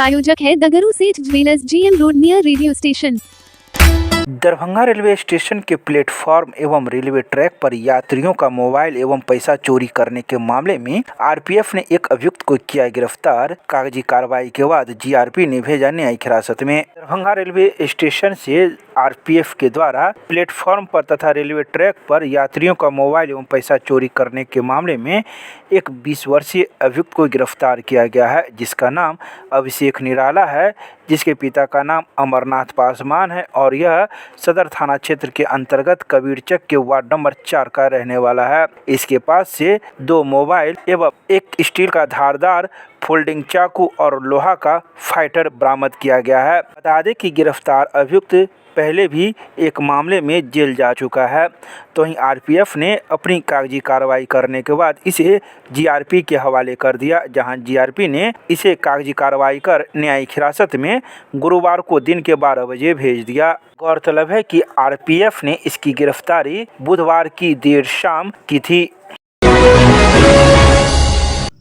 प्रायोजक है दगरू सेठ jewellers, GM road near radio station. Darbhanga railway station के प्लेटफॉर्म एवं रेलवे ट्रैक पर यात्रियों का मोबाइल एवं पैसा चोरी करने के मामले में आरपीएफ ने एक अभियुक्त को किया गिरफ्तार। कागजी कार्रवाई के बाद जीआरपी ने भेजा न्यायिक हिरासत में। दरभंगा रेलवे स्टेशन से आरपीएफ के द्वारा प्लेटफॉर्म पर तथा रेलवे ट्रैक पर यात्रियों का मोबाइल एवं पैसा चोरी करने के मामले में एक 20 वर्षीय अभियुक्त को गिरफ्तार किया गया है, जिसका नाम अभिषेक निराला है, जिसके पिता का नाम अमरनाथ पासवान है और यह सदर थाना क्षेत्र के अंतर्गत कबीरचक के वार्ड नंबर 4 का रहने वाला है। इसके पास से 2 मोबाइल एवं एक स्टील का धारदार फोल्डिंग चाकू और लोहा का फाइटर बरामद किया गया है। बता दें कि गिरफ्तार अभियुक्त पहले भी एक मामले में जेल जा चुका है। तो वहीं आरपीएफ ने अपनी कागजी कार्रवाई करने के बाद इसे जीआरपी के हवाले कर दिया, जहां जीआरपी ने इसे कागजी कार्रवाई कर न्यायिक हिरासत में गुरुवार को दिन के 12 बजे भेज दिया। गौरतलब है कि आरपीएफ ने इसकी गिरफ्तारी बुधवार की देर शाम की थी।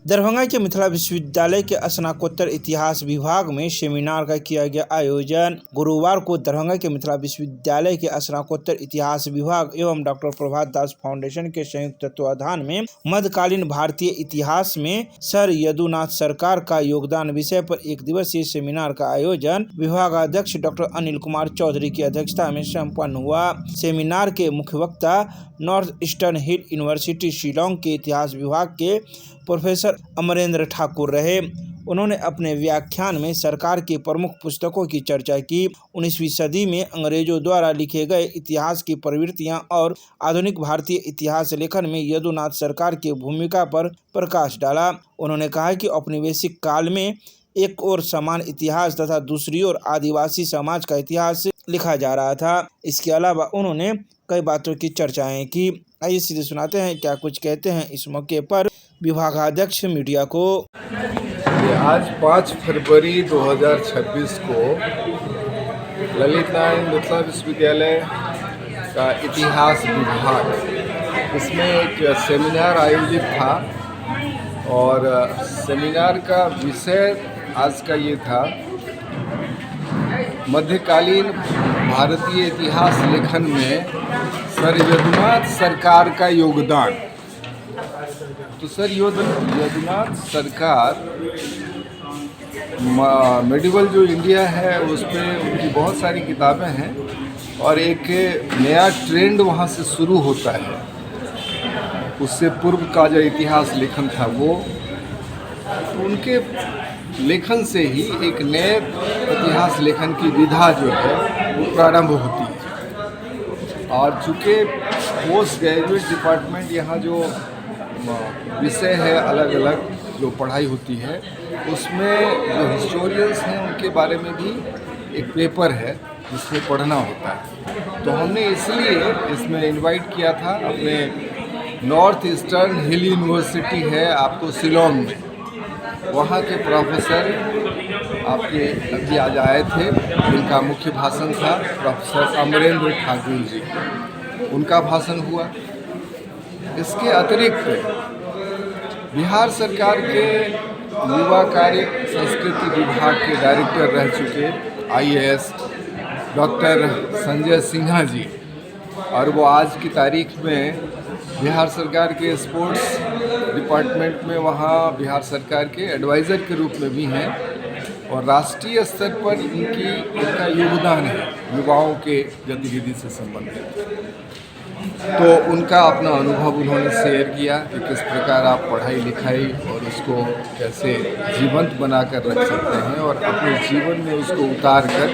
दरभंगा के मिथिला विश्वविद्यालय के स्नातकोत्तर इतिहास विभाग में सेमिनार का किया गया आयोजन। गुरुवार को दरभंगा के मिथिला विश्वविद्यालय के स्नातकोत्तर इतिहास विभाग एवं डॉक्टर प्रभात दास फाउंडेशन के संयुक्त तत्वाधान में मध्यकालीन भारतीय इतिहास में सर यदुनाथ सरकार का योगदान विषय पर एक दिवसीय सेमिनार का आयोजन विभागाध्यक्ष डॉक्टर अनिल कुमार चौधरी की अध्यक्षता में सम्पन्न हुआ। सेमिनार के मुख्य वक्ता नॉर्थ ईस्टर्न हिल यूनिवर्सिटी शिलोंग के इतिहास विभाग के प्रोफेसर अमरेंद्र ठाकुर रहे। उन्होंने अपने व्याख्यान में सरकार की प्रमुख पुस्तकों की चर्चा की। 19वीं सदी में अंग्रेजों द्वारा लिखे गए इतिहास की प्रवृत्तियां और आधुनिक भारतीय इतिहास लेखन में यदुनाथ सरकार की भूमिका पर प्रकाश डाला। उन्होंने कहा कि औपनिवेशिक काल में एक ओर समान इतिहास तथा दूसरी ओर आदिवासी समाज का इतिहास लिखा जा रहा था। इसके अलावा उन्होंने कई बातों की चर्चाएं की। आइए सीधे सुनाते हैं क्या कुछ कहते हैं इस मौके पर विभागाध्यक्ष मीडिया को। आज 5 फरवरी 2026 को ललित नारायण मिथिला विश्वविद्यालय का इतिहास विभाग इसमें एक सेमिनार आयोजित था और सेमिनार का विषय आज का ये था मध्यकालीन भारतीय इतिहास लेखन में सर यदुनाथ सरकार का योगदान। तो सर यदुनाथ सरकार मेडिवल जो इंडिया है उस पर उनकी बहुत सारी किताबें हैं और एक नया ट्रेंड वहाँ से शुरू होता है। उससे पूर्व का जो इतिहास लेखन था वो तो उनके लेखन से ही एक नए इतिहास लेखन की विधा जो है वो प्रारंभ होती है। और चूँकि पोस्ट ग्रेजुएट डिपार्टमेंट यहाँ जो विषय है अलग अलग जो पढ़ाई होती है उसमें जो हिस्टोरियंस हैं उनके बारे में भी एक पेपर है जिसमें पढ़ना होता है। तो हमने इसलिए इसमें इनवाइट किया था अपने नॉर्थ ईस्टर्न हिल यूनिवर्सिटी है आपको शिलोंग में, वहाँ के प्रोफेसर आपके अभी आज आए थे। उनका मुख्य भाषण था प्रोफेसर अमरेंद्र ठाकुर जी, उनका भाषण हुआ। इसके अतिरिक्त बिहार सरकार के युवा कार्य संस्कृति विभाग के डायरेक्टर रह चुके आईएएस डॉक्टर संजय सिन्हा जी और वो आज की तारीख में बिहार सरकार के स्पोर्ट्स डिपार्टमेंट में वहाँ बिहार सरकार के एडवाइज़र के रूप में भी हैं और राष्ट्रीय स्तर पर इनका योगदान है युवाओं के गतिविधि से संबंधित। तो उनका अपना अनुभव उन्होंने शेयर किया कि किस प्रकार आप पढ़ाई लिखाई और उसको कैसे जीवंत बना कर रख सकते हैं और अपने जीवन में उसको उतार कर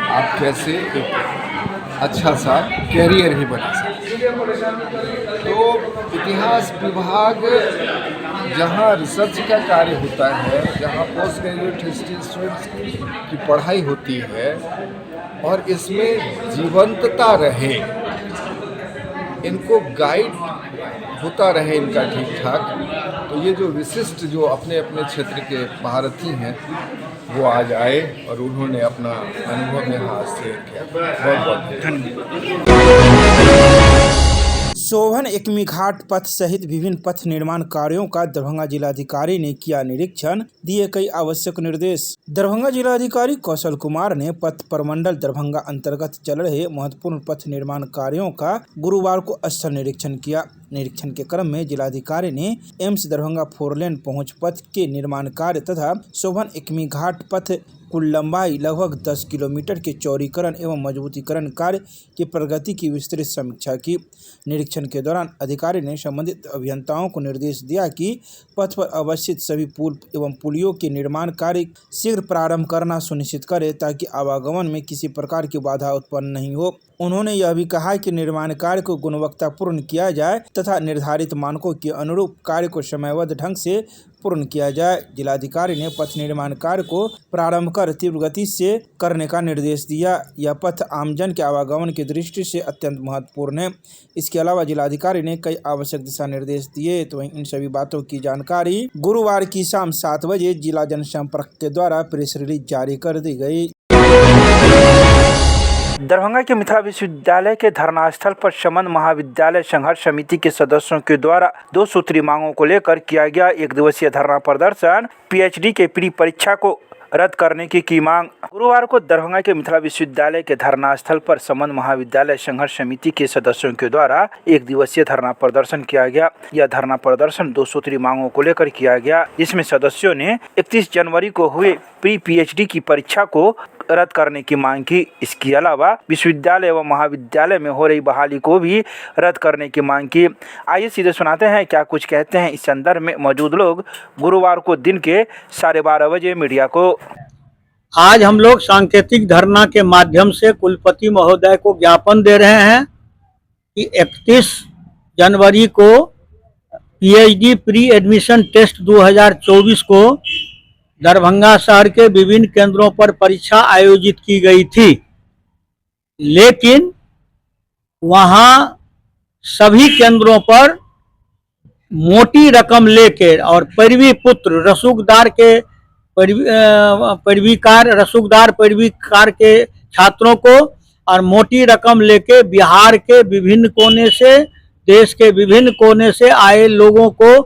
आप कैसे एक अच्छा सा कैरियर भी बना सकते हैं। तो इतिहास विभाग जहाँ रिसर्च का कार्य होता है, जहाँ पोस्ट ग्रेजुएट हिस्ट्री स्टूडेंट्स की पढ़ाई होती है और इसमें जीवंतता रहे, इनको गाइड होता रहे इनका ठीक ठाक, तो ये जो विशिष्ट जो अपने अपने क्षेत्र के महारथी हैं वो आज आए और उन्होंने अपना अनुभव यहाँ शेयर किया। बहुत बहुत धन्यवाद। शोभन एकमी घाट पथ सहित विभिन्न पथ निर्माण कार्यों का दरभंगा जिलाधिकारी ने किया निरीक्षण, दिए कई आवश्यक निर्देश। दरभंगा जिलाधिकारी कौशल कुमार ने पथ प्रमंडल दरभंगा अंतर्गत चल रहे महत्वपूर्ण पथ निर्माण कार्यों का गुरुवार को स्थल निरीक्षण किया। निरीक्षण के क्रम में जिलाधिकारी ने एम्स दरभंगा 4 लेन पहुंच पथ के निर्माण कार्य तथा शोभन एकमी घाट पथ कुल लंबाई लगभग 10 किलोमीटर के चौड़ीकरण एवं मजबूतीकरण कार्य की प्रगति की विस्तृत समीक्षा की। निरीक्षण के दौरान अधिकारी ने संबंधित अभियंताओं को निर्देश दिया कि पथ पर अवस्थित सभी पुल एवं पुलियों के निर्माण कार्य शीघ्र प्रारंभ करना सुनिश्चित करें ताकि आवागमन में किसी प्रकार की बाधा उत्पन्न नहीं हो। उन्होंने यह भी कहा कि निर्माण कार्य को गुणवत्तापूर्ण किया जाए तथा निर्धारित मानकों के अनुरूप कार्य को समयबद्ध ढंग से पूर्ण किया जाए। जिलाधिकारी ने पथ निर्माण कार्य को प्रारंभ कर तीव्र गति से करने का निर्देश दिया। यह पथ आमजन के आवागमन की दृष्टि से अत्यंत महत्वपूर्ण है। इसके अलावा जिलाधिकारी ने कई आवश्यक दिशा निर्देश दिए। तो इन सभी बातों की जानकारी गुरुवार की शाम 7 बजे जिला जनसंपर्क के द्वारा प्रेस रिलीज जारी कर दी गई। दरभंगा के मिथिला विश्वविद्यालय के धरना स्थल पर समन महाविद्यालय संघर्ष समिति के सदस्यों के द्वारा 2 सूत्री मांगों को लेकर किया गया 1 दिवसीय धरना प्रदर्शन। पीएचडी के प्री परीक्षा को रद्द करने की मांग। गुरुवार को दरभंगा के मिथिला विश्वविद्यालय के धरना स्थल पर समन महाविद्यालय संघर्ष समिति के सदस्यों के द्वारा 1 दिवसीय धरना प्रदर्शन किया गया। यह धरना प्रदर्शन 2 सूत्री मांगों को लेकर किया गया, जिसमें सदस्यों ने 31 जनवरी को हुए प्री पीएचडी की परीक्षा को रद्द करने की मांग की। इसके अलावा विश्वविद्यालय एवं महाविद्यालय में हो रही बहाली को भी रद्द करने की मांग की। आइए सीधे सुनाते हैं क्या कुछ कहते हैं इस संदर्भ में मौजूद लोग गुरुवार को दिन के 12:30 बजे मीडिया को। आज हम लोग सांकेतिक धरना के माध्यम से कुलपति महोदय को ज्ञापन दे रहे हैं कि 31 जनवरी को पीएचडी प्री एडमिशन टेस्ट 2024 को दरभंगा शहर के विभिन्न केंद्रों पर परीक्षा आयोजित की गई थी, लेकिन वहां सभी केंद्रों पर मोटी रकम लेकर और पैरवी पुत्र रसूखदार पैरवीकार के छात्रों को और मोटी रकम लेके बिहार के विभिन्न कोने से, देश के विभिन्न कोने से आए लोगों को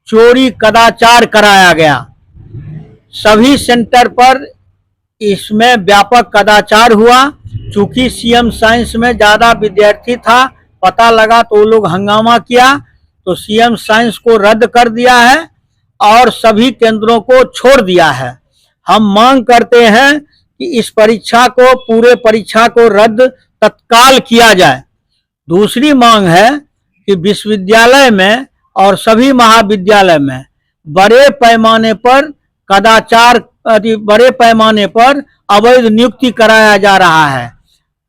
चोरी कदाचार कराया गया। सभी सेंटर पर इसमें व्यापक कदाचार हुआ। चूंकि सीएम साइंस में ज़्यादा विद्यार्थी था, पता लगा तो वो लोग हंगामा किया, तो सीएम साइंस को रद्द कर दिया है और सभी केंद्रों को छोड़ दिया है। हम मांग करते हैं कि इस परीक्षा को, पूरे परीक्षा को रद्द तत्काल किया जाए। दूसरी मांग है कि विश्वविद्यालय में और सभी महाविद्यालय में बड़े पैमाने पर कदाचार, बड़े पैमाने पर अवैध नियुक्ति कराया जा रहा है,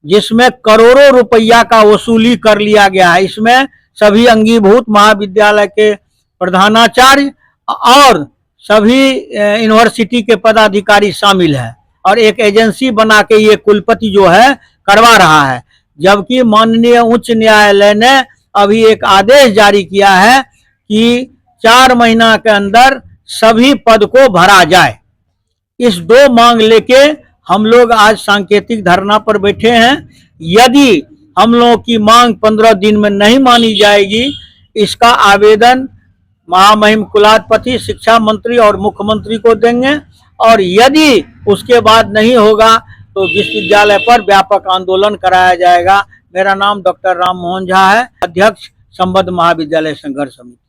जिसमें करोड़ों रुपया का वसूली कर लिया गया है। इसमें सभी अंगीभूत महाविद्यालय के प्रधानाचार्य और सभी यूनिवर्सिटी के पदाधिकारी शामिल हैं और एक एजेंसी बना के ये कुलपति जो है करवा रहा है। जबकि माननीय उच्च न्यायालय ने अभी एक आदेश जारी किया है कि 4 महीना के अंदर सभी पद को भरा जाए। इस 2 मांग लेके हम लोग आज सांकेतिक धरना पर बैठे हैं। यदि हम लोगों की मांग 15 दिन में नहीं मानी जाएगी, इसका आवेदन महामहिम कुलाधिपति, शिक्षा मंत्री और मुख्यमंत्री को देंगे और यदि उसके बाद नहीं होगा तो विश्वविद्यालय पर व्यापक आंदोलन कराया जाएगा। मेरा नाम डॉक्टर राम मोहन झा है, अध्यक्ष संबद्ध महाविद्यालय संघर्ष समिति।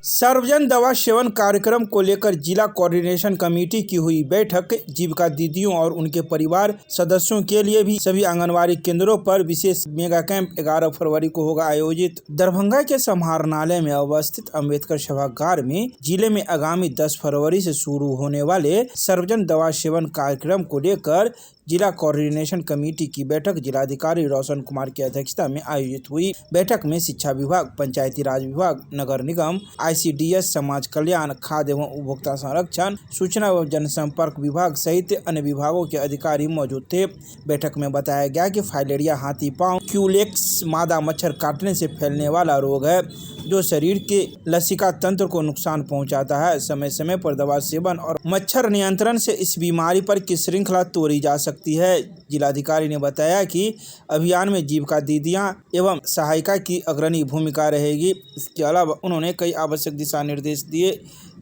सार्वजनिक दवा सेवन कार्यक्रम को लेकर जिला कोऑर्डिनेशन कमेटी की हुई बैठक। जीविका दीदियों और उनके परिवार सदस्यों के लिए भी सभी आंगनबाड़ी केंद्रों पर विशेष मेगा कैंप 11 फरवरी को होगा आयोजित। दरभंगा के समाहरणालय में अवस्थित अंबेडकर सभागार में जिले में आगामी 10 फरवरी से शुरू होने वाले सार्वजनिक दवा सेवन कार्यक्रम को लेकर जिला कोऑर्डिनेशन कमेटी की बैठक जिलाधिकारी रोशन कुमार की अध्यक्षता में आयोजित हुई। बैठक में शिक्षा विभाग, पंचायती राज विभाग, नगर निगम, ICDS, समाज कल्याण, खाद्य एवं उपभोक्ता संरक्षण, सूचना एवं जनसंपर्क विभाग सहित अन्य विभागों के अधिकारी मौजूद थे। बैठक में बताया गया कि फाइलेरिया हाथी पांव क्यूलेक्स मादा मच्छर काटने से फैलने वाला रोग है। जो शरीर के लसिका तंत्र को नुकसान पहुंचाता है। समय समय पर दवा सेवन और मच्छर नियंत्रण से इस बीमारी पर की श्रृंखला तोड़ी जा सकती है। जिलाधिकारी ने बताया कि अभियान में जीविका दीदियां एवं सहायिका की अग्रणी भूमिका रहेगी। इसके अलावा उन्होंने कई आवश्यक दिशा निर्देश दिए।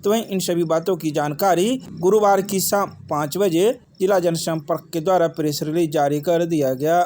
तो वहीं इन सभी बातों की जानकारी गुरुवार की शाम 5 बजे जिला जनसंपर्क के द्वारा प्रेस रिलीज जारी कर दिया गया।